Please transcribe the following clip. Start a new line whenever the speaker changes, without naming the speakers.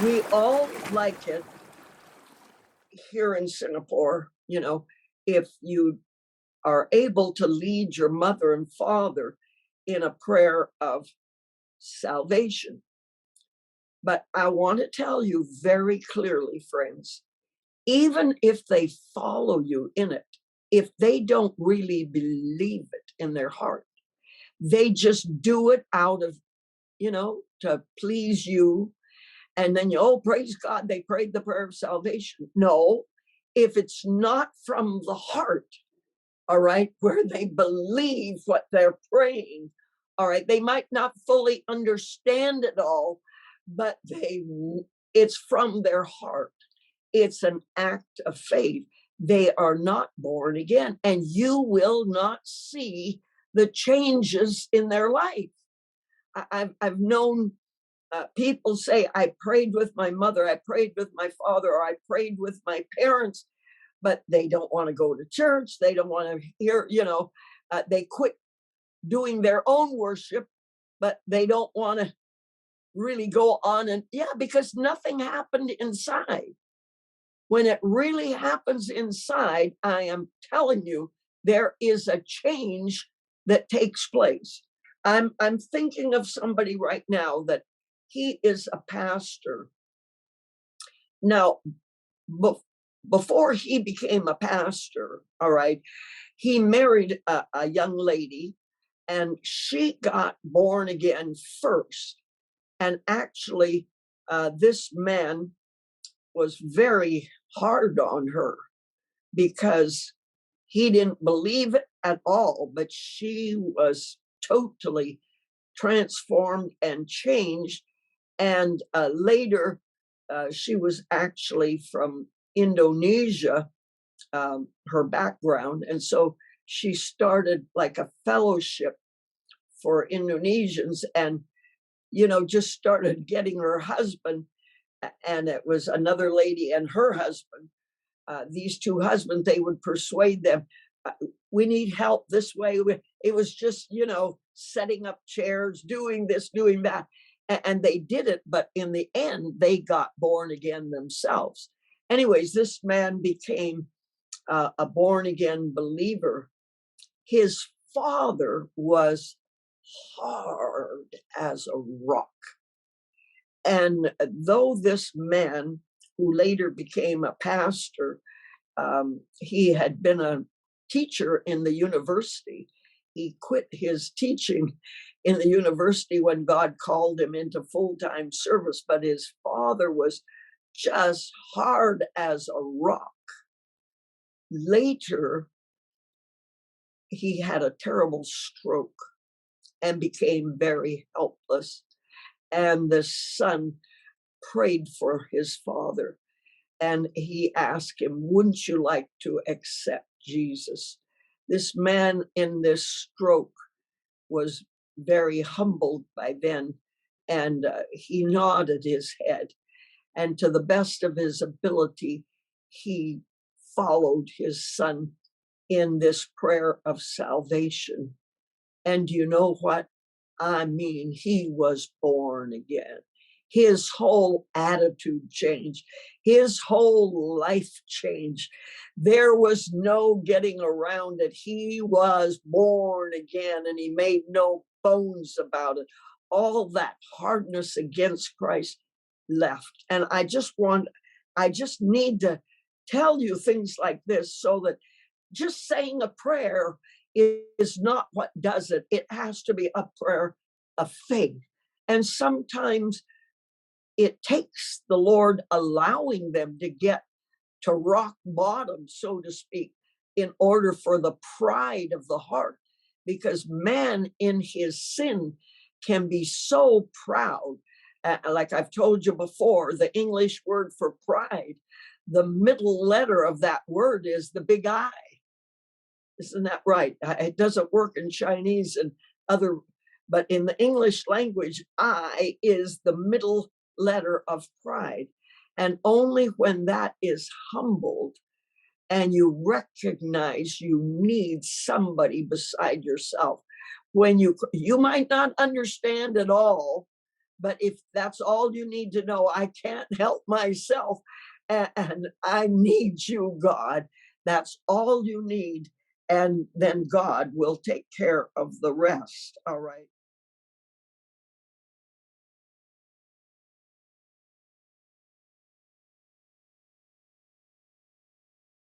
We all like it here in Singapore, if you are able to lead your mother and father in a prayer of salvation. But I want to tell you very clearly, friends, even if they follow you in it, if they don't really believe it in their heart, they just do it out of, to please you. And then oh, praise God, they prayed the prayer of salvation. No, if it's not from the heart, all right, where they believe what they're praying, all right, they might not fully understand it all, but it's from their heart. It's an act of faith. They are not born again, and you will not see the changes in their life. I've known people say, I prayed with my mother, I prayed with my father, or I prayed with my parents, but they don't want to go to church. They don't want to hear, they quit doing their own worship, but they don't want to really go on. And yeah, because nothing happened inside. When it really happens inside, I am telling you, there is a change that takes place. I'm thinking of somebody right now that he is a pastor. Now, before he became a pastor, all right, he married a young lady, and she got born again first. And actually, this man was very hard on her because he didn't believe it at all, but she was totally transformed and changed. And later, she was actually from Indonesia, her background. And so she started like a fellowship for Indonesians and, just started getting her husband. And it was another lady and her husband. These two husbands, they would persuade them, uh, we need help this way. It was just, setting up chairs, doing this, doing that. And they did it. But in the end, they got born again themselves. Anyways, this man became a born again believer. His father was hard as a rock. And though this man, who later became a pastor, he had been a teacher in the university. He quit his teaching in the university when God called him into full time service, but his father was just hard as a rock. Later, he had a terrible stroke and became very helpless. And the son prayed for his father. And he asked him, wouldn't you like to accept Jesus? This man in this stroke was very humbled by then. And he nodded his head. And to the best of his ability, he followed his son in this prayer of salvation. And you know what? I mean, he was born again. His whole attitude changed. His whole life changed. There was no getting around it. He was born again, and he made no bones about it. All that hardness against Christ left. And I just need to tell you things like this so that just saying a prayer is not what does it. It has to be a prayer of faith. And sometimes it takes the Lord allowing them to get to rock bottom, so to speak, in order for the pride of the heart. Because man in his sin can be so proud. Like I've told you before, the English word for pride, the middle letter of that word is the big I. Isn't that right? It doesn't work in Chinese and other, but in the English language, I is the middle letter of pride. And only when that is humbled and you recognize you need somebody beside yourself, when you might not understand it all, But if that's all you need to know, I can't help myself and I need you, God. That's all you need. And then God will take care of the rest. All right.